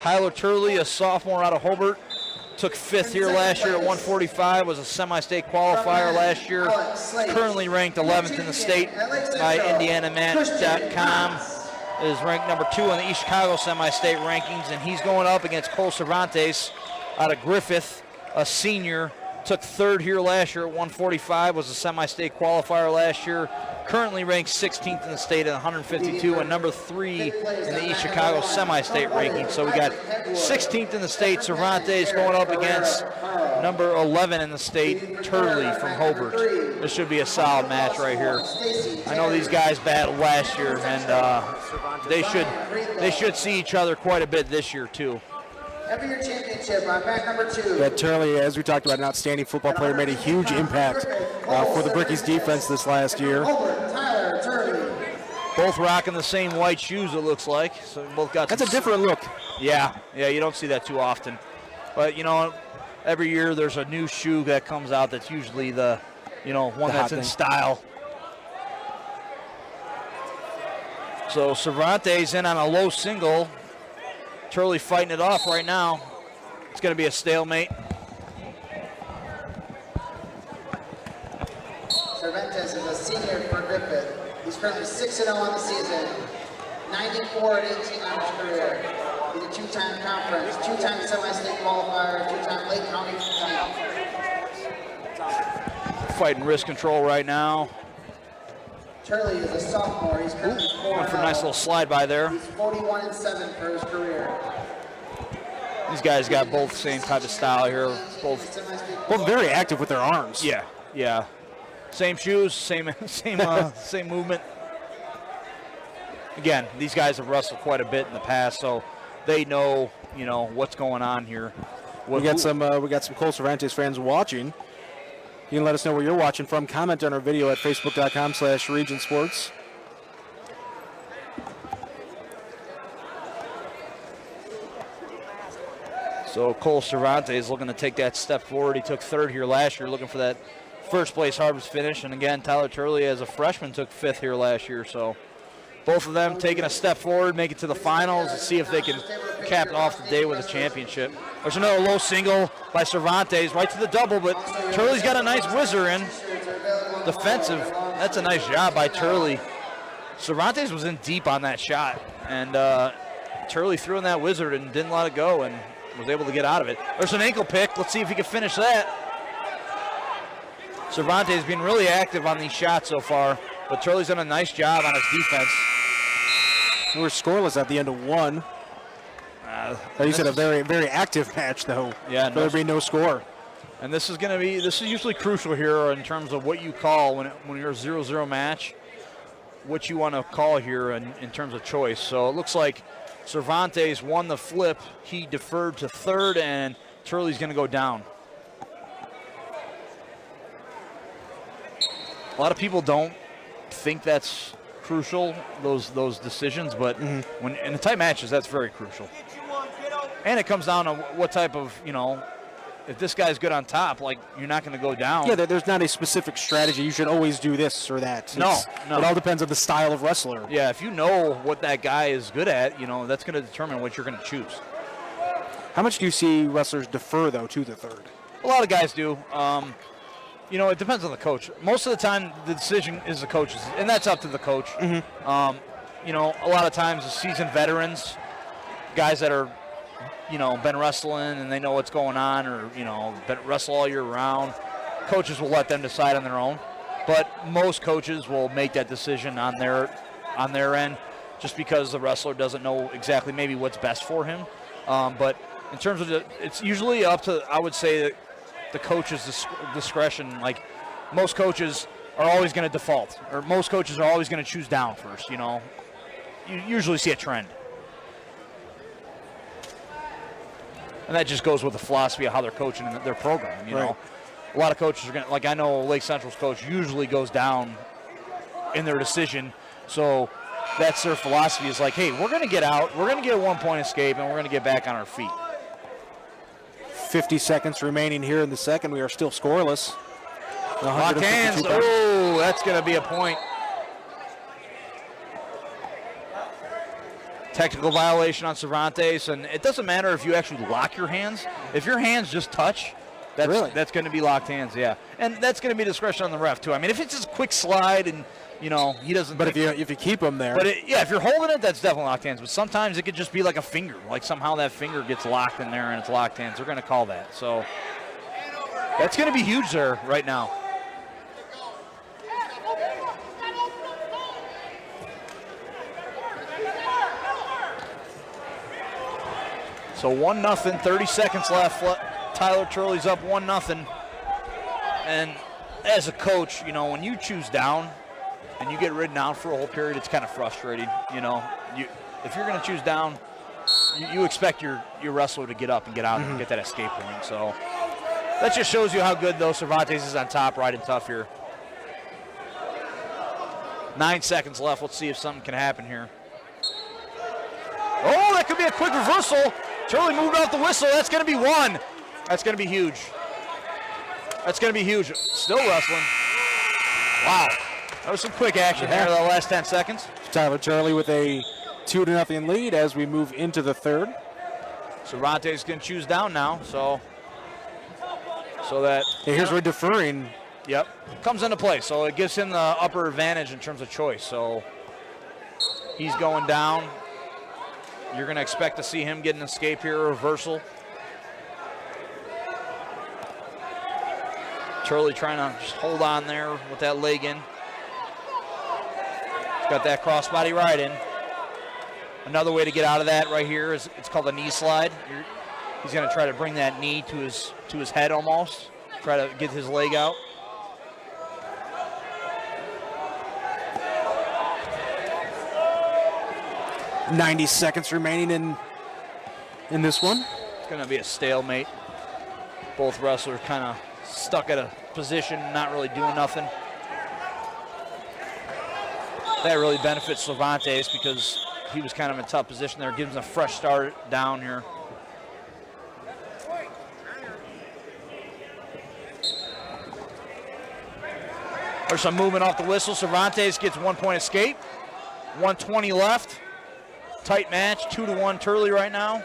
Tyler Turley, a sophomore out of Hobart, took 5th here last year at 145, was a semi-state qualifier last year, currently ranked 11th in the state by IndianaMat.com, is ranked number 2 on the East Chicago semi-state rankings, and he's going up against Cole Cervantes out of Griffith, a senior, took 3rd here last year at 145, was a semi-state qualifier last year, currently ranked 16th in the state at 152 and number 3 in the East Chicago semi-state ranking. So we got 16th in the state, Cervantes, going up against number 11 in the state, Turley from Hobart. This should be a solid match right here. I know these guys battled last year, and they should see each other quite a bit this year too. Every championship on back number 2. Yeah, Turley, as we talked about, an outstanding football player, made a huge impact for the Brickies defense this last year. Tyler Turley. Both rocking the same white shoes, it looks like. So both got. That's a different look. Yeah, you don't see that too often. But you know, every year there's a new shoe that comes out that's usually the, one that's in style. So Cervantes in on a low single. Turley fighting it off right now. It's going to be a stalemate. Cervantes is a senior for Griffith. He's currently 6-0 on the season, 94 at 18 on his career. He's a 2-time conference, 2-time semi-state qualifier, 2-time Lake County champ. Fighting wrist control right now. Turley is a sophomore. He's currently 4-0. Going for a nice little slide by there. He's 41-7 for his career. These guys got both the same type of style here. Both very active with their arms. Yeah. Same shoes, same movement. Again, these guys have wrestled quite a bit in the past, so they know, what's going on here. We got some Cole Cervantes fans watching. You can let us know where you're watching from. Comment on our video at facebook.com/regionsports. So Cole Cervantes looking to take that step forward. He took 3rd here last year, looking for that first place harvest finish. And again, Tyler Turley as a freshman took 5th here last year. So both of them taking a step forward, make it to the finals, and see if they can cap off the day with a championship. There's another low single by Cervantes, right to the double, but Turley's got a nice whizzer in. Defensive, that's a nice job by Turley. Cervantes was in deep on that shot, and Turley threw in that whizzer and didn't let it go and was able to get out of it. There's an ankle pick. Let's see if he can finish that. Cervantes being really active on these shots so far, but Turley's done a nice job on his defense. We're scoreless at the end of one. You said a very, very active match, though. Yeah, there'll be no score. And this is usually crucial here in terms of what you call when you're a 0-0 match, what you want to call here in terms of choice. So it looks like Cervantes won the flip. He deferred to 3rd, and Turley's going to go down. A lot of people don't think that's crucial, those decisions, but when in the tight matches, that's very crucial. And it comes down to what type of, if this guy's good on top, you're not going to go down. Yeah, there's not a specific strategy. You should always do this or that. No. It all depends on the style of wrestler. Yeah, if you know what that guy is good at, that's going to determine what you're going to choose. How much do you see wrestlers defer, though, to the 3rd? A lot of guys do. It depends on the coach. Most of the time, the decision is the coach's, and that's up to the coach. A lot of times the seasoned veterans, guys that are, been wrestling and they know what's going on, or, been wrestle all year round, coaches will let them decide on their own. But most coaches will make that decision on their end, just because the wrestler doesn't know exactly maybe what's best for him. But in terms of it's usually up to, I would say, the coach's discretion. Like, most coaches are always going to default, or most coaches are always going to choose down first. You usually see a trend. And that just goes with the philosophy of how they're coaching in their program. A lot of coaches are going to, I know Lake Central's coach usually goes down in their decision. So that's their philosophy, is like, hey, we're going to get out, we're going to get a 1-point escape, and we're going to get back on our feet. 50 seconds remaining here in the second. We are still scoreless. Locked hands. Oh, that's going to be a point. Technical violation on Cervantes, and it doesn't matter if you actually lock your hands. If your hands just touch, that's going to be locked hands, yeah. And that's going to be discretion on the ref, too. I mean, if it's just a quick slide and, he doesn't. But if you keep them there. But, if you're holding it, that's definitely locked hands. But sometimes it could just be like a finger. Like somehow that finger gets locked in there and it's locked hands. They're going to call that. So that's going to be huge there right now. So 1-0, 30 seconds left. Tyler Turley's up 1-0. And as a coach, when you choose down and you get ridden out for a whole period, it's kind of frustrating. If you're going to choose down, you expect your wrestler to get up and get out and get that escape point. So that just shows you how good, though, Cervantes is on top, riding tough here. 9 seconds left. Let's see if something can happen here. Oh, that could be a quick reversal. Turley moved off the whistle. That's going to be one. That's going to be huge. That's going to be huge. Still wrestling. Wow. That was some quick action there the last 10 seconds. Tyler Turley with a 2-0 lead as we move into the third. Cervantes can choose down now, so that. Hey, here's where deferring. Yep. Comes into play, so it gives him the upper advantage in terms of choice. So he's going down. You're going to expect to see him get an escape here, a reversal. Turley trying to just hold on there with that leg in. He's got that crossbody right in. Another way to get out of that right here is it's called a knee slide. He's going to try to bring that knee to his head almost. Try to get his leg out. .90 seconds remaining in this one. It's going to be a stalemate. Both wrestlers kind of stuck at a position, not really doing nothing. That really benefits Cervantes because he was kind of in a tough position there. Gives him a fresh start down here. There's some movement off the whistle. Cervantes gets 1 point escape. 1:20 left. Tight match, 2-1 Turley right now.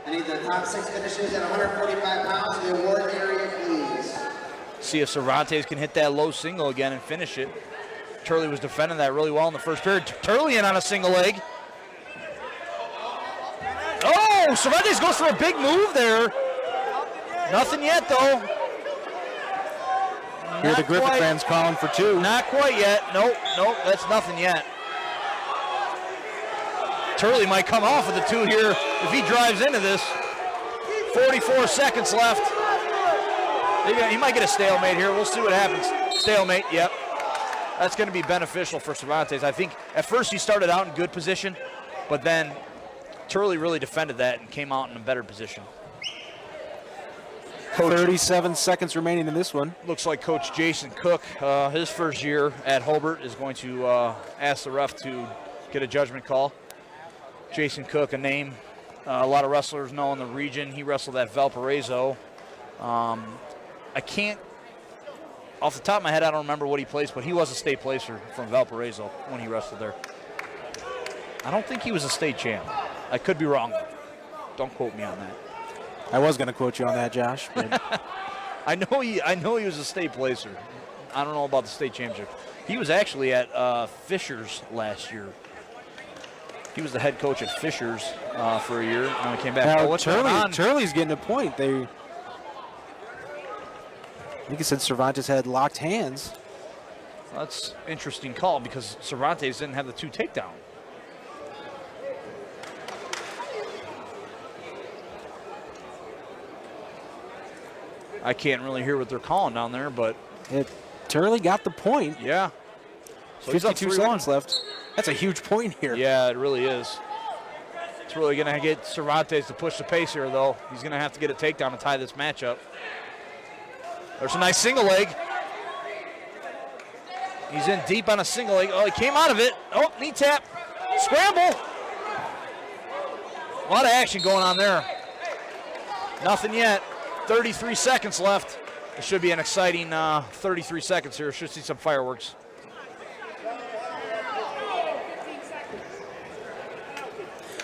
I need the top 6 finishers at 145 pounds in the award area, please. See if Cervantes can hit that low single again and finish it. Turley was defending that really well in the first period. Turley in on a single leg. Oh, Cervantes goes for a big move there. Nothing yet, though. Here the Griffith fans calling for 2. Not quite yet. Nope, that's nothing yet. Turley might come off with the 2 here if he drives into this. 44 seconds left. He might get a stalemate here. We'll see what happens. Stalemate, yep. That's going to be beneficial for Cervantes. I think at first he started out in good position, but then Turley really defended that and came out in a better position. 37 seconds remaining in this one. Looks like Coach Jason Cook, his first year at Hobart, is going to ask the ref to get a judgment call. Jason Cook, a name a lot of wrestlers know in the region. He wrestled at Valparaiso. I can't, off the top of my head, I don't remember what he placed, but he was a state placer from Valparaiso when he wrestled there. I don't think he was a state champ. I could be wrong. Don't quote me on that. I was going to quote you on that, Josh. But I know he was a state placer. I don't know about the state championship. He was actually at Fishers last year. He was the head coach at Fishers for a year, and then he came back. Now, Turley's getting a point. I think he said Cervantes had locked hands. Well, that's an interesting call because Cervantes didn't have the 2 takedown. I can't really hear what they're calling down there, but Turley got the point. Yeah. So 52 seconds left. That's a huge point here. Yeah, it really is. It's really going to get Cervantes to push the pace here, though. He's going to have to get a takedown to tie this matchup. There's a nice single leg. He's in deep on a single leg. Oh, he came out of it. Oh, knee tap. Scramble. A lot of action going on there. Nothing yet. 33 seconds left. It should be an exciting 33 seconds here. Should see some fireworks.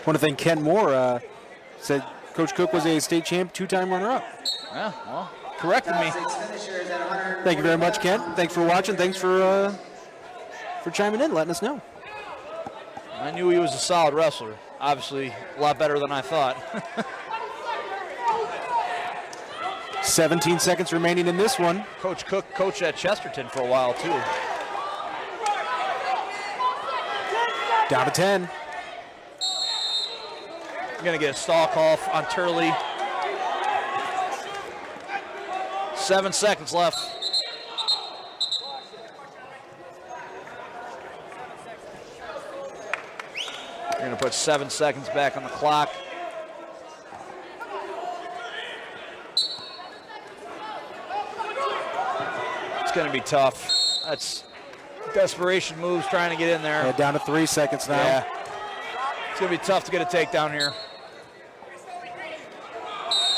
Want to thank Kent Moore. Said Coach Cook was a state champ, 2-time runner-up. Yeah, well, corrected me. Thank you very much, Kent. Thanks for watching. Thanks for chiming in, letting us know. I knew he was a solid wrestler. Obviously, a lot better than I thought. 17 seconds remaining in this one. Coach Cook coached at Chesterton for a while, too. Down to 10. Going to get a stall call on Turley. 7 seconds left. You're going to put 7 seconds back on the clock. It's going to be tough. That's desperation moves trying to get in there. Yeah, down to 3 seconds now. Yeah. It's going to be tough to get a takedown here.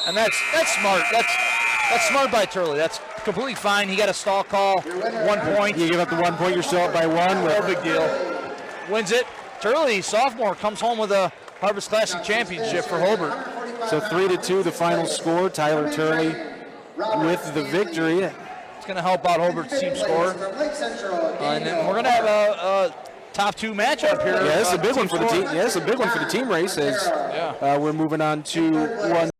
And that's smart. That's smart by Turley. That's completely fine. He got a stall call, 1 point. You give up the 1 point, you're still up by 1. No big deal. Wins it. Turley, sophomore, comes home with a Harvest Classic championship for Hobart. So 3-2, the final score. Tyler Turley with the victory. It's going to help out Hobart's team score. And then we're going to have a top 2 matchup here. Yeah, it's a big one for the team. Yeah, it's a big one for the team race as we're moving on to one.